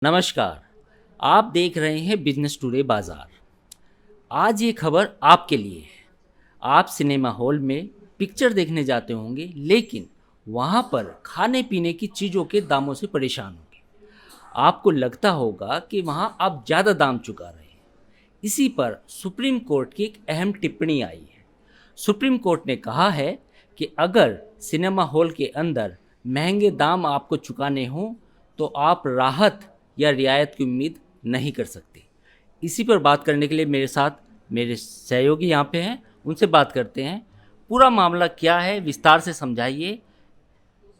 नमस्कार। आप देख रहे हैं बिजनेस टुडे बाजार। आज ये खबर आपके लिए है। आप सिनेमा हॉल में पिक्चर देखने जाते होंगे, लेकिन वहाँ पर खाने पीने की चीज़ों के दामों से परेशान होंगे। आपको लगता होगा कि वहाँ आप ज़्यादा दाम चुका रहे हैं। इसी पर सुप्रीम कोर्ट की एक अहम टिप्पणी आई है। सुप्रीम कोर्ट ने कहा है कि अगर सिनेमा हॉल के अंदर महंगे दाम आपको चुकाने हों तो आप राहत या रियायत की उम्मीद नहीं कर सकते। इसी पर बात करने के लिए मेरे साथ मेरे सहयोगी यहाँ पे हैं, उनसे बात करते हैं। पूरा मामला क्या है विस्तार से समझाइए।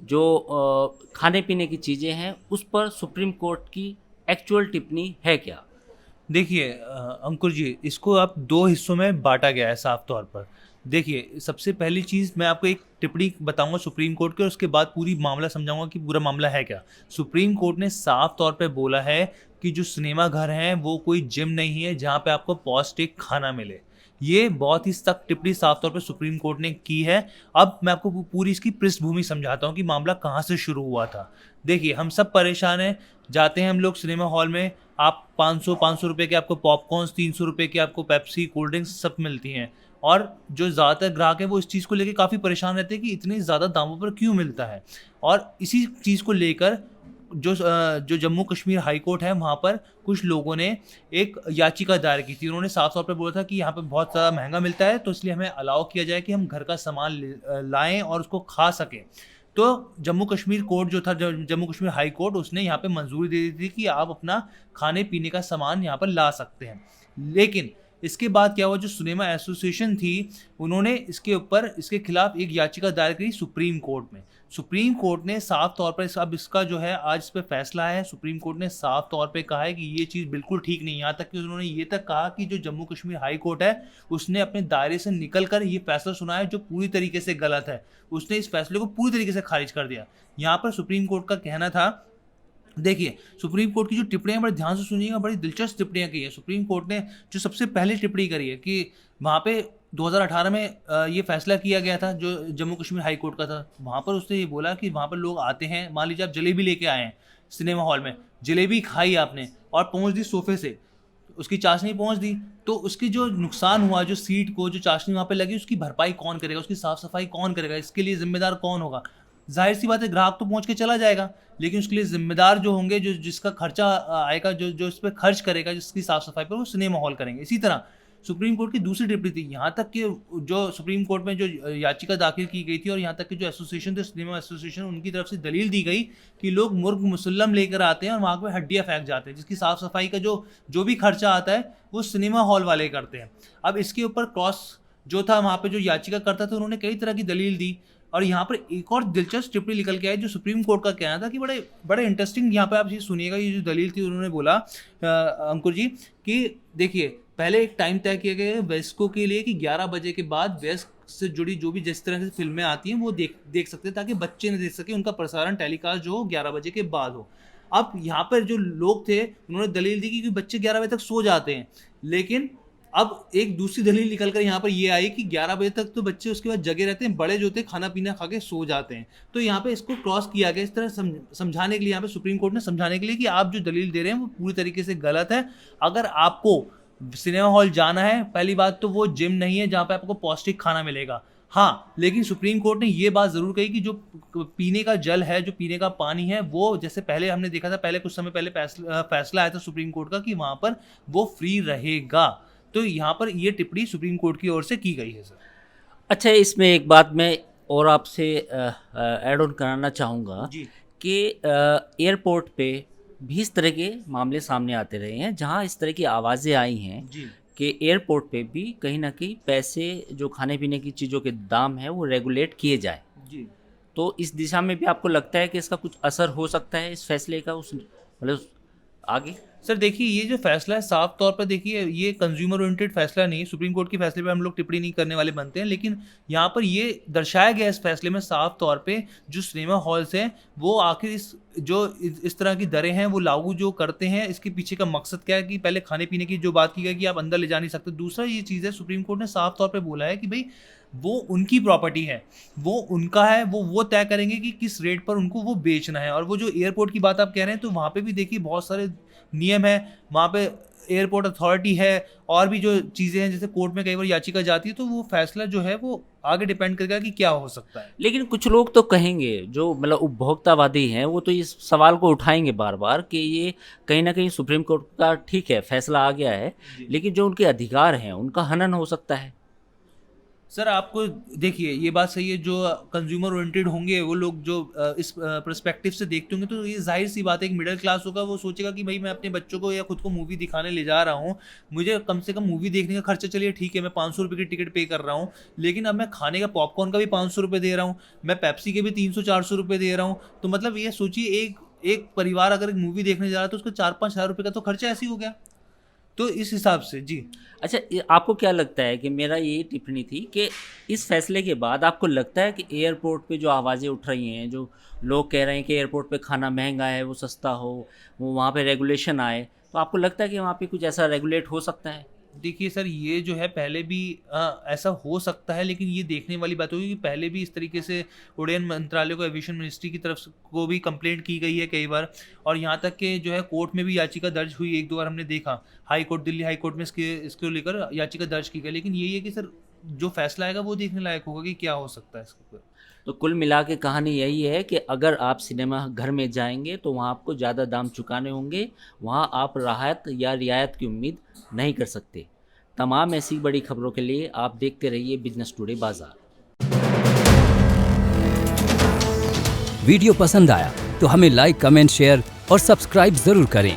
जो खाने पीने की चीज़ें हैं उस पर सुप्रीम कोर्ट की एक्चुअल टिप्पणी है क्या? देखिए अंकुर जी, इसको आप दो हिस्सों में बांटा गया है साफ तौर पर। देखिए, सबसे पहली चीज़ मैं आपको एक टिप्पणी बताऊंगा सुप्रीम कोर्ट के, और उसके बाद पूरी मामला समझाऊंगा कि पूरा मामला है क्या। सुप्रीम कोर्ट ने साफ तौर पे बोला है कि जो सिनेमा घर हैं वो कोई जिम नहीं है जहाँ पे आपको पौष्टिक खाना मिले। ये बहुत ही सख्त टिप्पणी साफ तौर पे सुप्रीम कोर्ट ने की है। अब मैं आपको पूरी इसकी पृष्ठभूमि समझाता हूँ कि मामला कहाँ से शुरू हुआ था। देखिए, हम सब परेशान हैं, जाते हैं हम लोग सिनेमा हॉल में, आप 500 रुपए के आपको पॉपकॉर्न्स, 300 रुपए के आपको पेप्सी, कोल्ड ड्रिंक्स सब मिलती हैं। और जो ज़्यादातर ग्राहक हैं वो इस चीज़ को लेके काफ़ी परेशान रहते हैं कि इतने ज़्यादा दामों पर क्यों मिलता है। और इसी चीज़ को लेकर जो जम्मू कश्मीर हाई कोर्ट है, वहाँ पर कुछ लोगों ने एक याचिका दायर की थी। उन्होंने साफ तौर पर बोला था कि यहाँ पे बहुत ज़्यादा महंगा मिलता है, तो इसलिए हमें अलाउ किया जाए कि हम घर का सामान लाएं और उसको खा सकें। तो जम्मू कश्मीर कोर्ट जो था, जम्मू कश्मीर हाई कोर्ट, उसने यहाँ पे मंजूरी दे दी थी कि आप अपना खाने पीने का सामान यहाँ पर ला सकते हैं। लेकिन इसके बाद क्या हुआ, जो सिनेमा एसोसिएशन थी, उन्होंने इसके खिलाफ एक याचिका दायर करी सुप्रीम कोर्ट में। सुप्रीम कोर्ट ने साफ तौर पर अब इसका जो है आज इस पर फैसला है। सुप्रीम कोर्ट ने साफ तौर पे कहा है कि ये चीज़ बिल्कुल ठीक नहीं है। यहाँ तक कि उन्होंने ये तक कहा कि जो जम्मू कश्मीर हाई कोर्ट है, उसने अपने दायरे से निकल कर ये फैसला सुनाया जो पूरी तरीके से गलत है। उसने इस फैसले को पूरी तरीके से खारिज कर दिया। यहाँ पर सुप्रीम कोर्ट का कहना था, देखिए, सुप्रीम कोर्ट की जो टिप्पणियां बड़े ध्यान से सुनिएगा, बड़ी दिलचस्प टिप्पणियां की है। सुप्रीम कोर्ट ने जो सबसे पहले टिप्पणी करी है कि वहाँ पे 2018 में ये फैसला किया गया था जो जम्मू कश्मीर हाई कोर्ट का था। वहाँ पर उसने ये बोला कि वहाँ पर लोग आते हैं, मान लीजिए आप जलेबी लेके आए हैं सिनेमा हॉल में, जलेबी खाई आपने और पहुँच दी सोफे से, उसकी चाशनी पहुँच दी, तो उसकी जो नुकसान हुआ, जो सीट को जो चाशनी वहाँ पे लगी, उसकी भरपाई कौन करेगा, उसकी साफ़ सफाई कौन करेगा, इसके लिए जिम्मेदार कौन होगा? जाहिर सी बात है, ग्राहक तो पहुंच के चला जाएगा, लेकिन उसके लिए जिम्मेदार जो होंगे, जो जिसका खर्चा आएगा, जो जो इस पर खर्च करेगा, जिसकी साफ सफाई पर, वो सिनेमा हॉल करेंगे। इसी तरह सुप्रीम कोर्ट की दूसरी टिप्पणी थी, यहाँ तक कि जो सुप्रीम कोर्ट में जो याचिका दाखिल की गई थी और यहाँ तक कि जो एसोसिएशन थे, सिनेमा एसोसिएशन, उनकी तरफ से दलील दी गई कि लोग मुर्ग मुसल्लम लेकर आते हैं और वहाँ पर हड्डियाँ फेंक जाते हैं, जिसकी साफ सफाई का जो जो भी खर्चा आता है वो सिनेमा हॉल वाले करते हैं। अब इसके ऊपर क्रॉस जो था, वहाँ पे जो याचिका करता था, उन्होंने कई तरह की दलील दी। और यहाँ पर एक और दिलचस्प टिप्पणी निकल के आई जो सुप्रीम कोर्ट का कहना था कि बड़े बड़े इंटरेस्टिंग, यहाँ पे आप ये सुनिएगा, ये जो दलील थी, उन्होंने बोला अंकुर जी कि देखिए, पहले एक टाइम तय किया गया है वयस्कों के लिए कि 11 बजे के बाद वयस्क से जुड़ी जो भी जिस तरह से फिल्में आती हैं वो देख सकते हैं, ताकि बच्चे न देख सके, उनका प्रसारण टेलीकास्ट जो हो 11 बजे के बाद हो। अब यहाँ पर जो लोग थे, उन्होंने दलील दी कि बच्चे 11 बजे तक सो जाते हैं, लेकिन अब एक दूसरी दलील निकल कर यहाँ पर ये आई कि 11 बजे तक तो बच्चे उसके बाद जगे रहते हैं, बड़े जो होते हैं खाना पीना खा के सो जाते हैं। तो यहाँ पे इसको क्रॉस किया गया, इस तरह समझाने के लिए, यहाँ पे सुप्रीम कोर्ट ने समझाने के लिए कि आप जो दलील दे रहे हैं वो पूरी तरीके से गलत है। अगर आपको सिनेमा हॉल जाना है, पहली बात तो वो जिम नहीं है जहाँ पे आपको पौष्टिक खाना मिलेगा। हाँ, लेकिन सुप्रीम कोर्ट ने ये बात ज़रूर कही कि जो पीने का जल है, जो पीने का पानी है, वो जैसे पहले हमने देखा था, पहले कुछ समय पहले फैसला आया था सुप्रीम कोर्ट का कि वहाँ पर वो फ्री रहेगा। तो यहाँ पर ये टिप्पणी सुप्रीम कोर्ट की ओर से की गई है सर। अच्छा, इसमें एक बात मैं और आपसे ऐड ऑन कराना चाहूँगा जी कि एयरपोर्ट पे भी इस तरह के मामले सामने आते रहे हैं, जहाँ इस तरह की आवाज़ें आई हैं जी कि एयरपोर्ट पे भी कहीं ना कहीं पैसे, जो खाने पीने की चीज़ों के दाम हैं, वो रेगुलेट किए जाए। जी तो इस दिशा में भी आपको लगता है कि इसका कुछ असर हो सकता है इस फैसले का, उस मतलब आगे? सर देखिए, ये जो फैसला है साफ तौर पर देखिए, ये कंज्यूमर ओरिएंटेड फैसला नहीं है। सुप्रीम कोर्ट के फैसले पे हम लोग टिप्पणी नहीं करने वाले बनते हैं, लेकिन यहाँ पर ये दर्शाया गया इस फैसले में साफ तौर पे, जो सिनेमा हॉल्स हैं वो आखिर इस तरह की दरें हैं वो लागू जो करते हैं, इसके पीछे का मकसद क्या है। कि पहले खाने पीने की जो बात की गई कि आप अंदर ले जा नहीं सकते, दूसरा ये चीज़ है सुप्रीम कोर्ट ने साफ तौर पे बोला है कि भाई वो उनकी प्रॉपर्टी है, वो उनका है, वो तय करेंगे कि किस रेट पर उनको वो बेचना है। और वो जो एयरपोर्ट की बात आप कह रहे हैं, तो वहाँ पे भी देखिए बहुत सारे नियम है, वहाँ पे एयरपोर्ट अथॉरिटी है, और भी जो चीज़ें हैं, जैसे कोर्ट में कई बार याचिका जाती है, तो वो फैसला जो है वो आगे डिपेंड करेगा कि क्या हो सकता है। लेकिन कुछ लोग तो कहेंगे, जो मतलब उपभोक्तावादी हैं, वो तो इस सवाल को उठाएंगे बार बार कि ये कहीं ना कहीं सुप्रीम कोर्ट का ठीक है फैसला आ गया है, लेकिन जो उनके अधिकार हैं उनका हनन हो सकता है। सर आपको देखिए, ये बात सही है, जो कंज्यूमर ओरिएंटेड होंगे वो लोग जो इस पर्सपेक्टिव से देखते होंगे, तो ये जाहिर सी बात है, एक मिडिल क्लास होगा, वो सोचेगा कि भाई मैं अपने बच्चों को या खुद को मूवी दिखाने ले जा रहा हूँ, मुझे कम से कम मूवी देखने का खर्चा, चलिए ठीक है मैं 500 रुपये की टिकट पे कर रहा हूँ, लेकिन अब मैं खाने का पॉपकॉर्न का भी 500 रुपये दे रहा हूँ, मैं पेप्सी के भी 300-400 रुपये दे रहा हूँ। तो मतलब ये सोचिए, एक परिवार अगर एक मूवी देखने जा रहा है तो उसका 4-5 हज़ार रुपये का तो खर्चा ऐसे ही हो गया। तो इस हिसाब से जी। अच्छा, आपको क्या लगता है कि मेरा ये टिप्पणी थी कि इस फैसले के बाद आपको लगता है कि एयरपोर्ट पे जो आवाज़ें उठ रही हैं, जो लोग कह रहे हैं कि एयरपोर्ट पे खाना महंगा है, वो सस्ता हो, वो वहाँ पे रेगुलेशन आए, तो आपको लगता है कि वहाँ पे कुछ ऐसा रेगुलेट हो सकता है? देखिए सर, ये जो है पहले भी ऐसा हो सकता है, लेकिन ये देखने वाली बात होगी कि पहले भी इस तरीके से उड्डयन मंत्रालय को, एविएशन मिनिस्ट्री की तरफ को भी कंप्लेंट की गई है कई बार, और यहाँ तक कि जो है कोर्ट में भी याचिका दर्ज हुई, 1-2 बार हमने देखा, high court, Delhi high court में इसको लेकर याचिका दर्ज की गई। लेकिन यही है कि सर जो फैसला आएगा वो देखने लायक होगा कि क्या हो सकता है इसके ऊपर। तो कुल मिला के कहानी यही है कि अगर आप सिनेमा घर में जाएंगे तो वहाँ आपको ज़्यादा दाम चुकाने होंगे, वहाँ आप राहत या रियायत की उम्मीद नहीं कर सकते। तमाम ऐसी बड़ी खबरों के लिए आप देखते रहिए बिजनेस टुडे बाज़ार। वीडियो पसंद आया तो हमें लाइक, कमेंट, शेयर और सब्सक्राइब जरूर करें।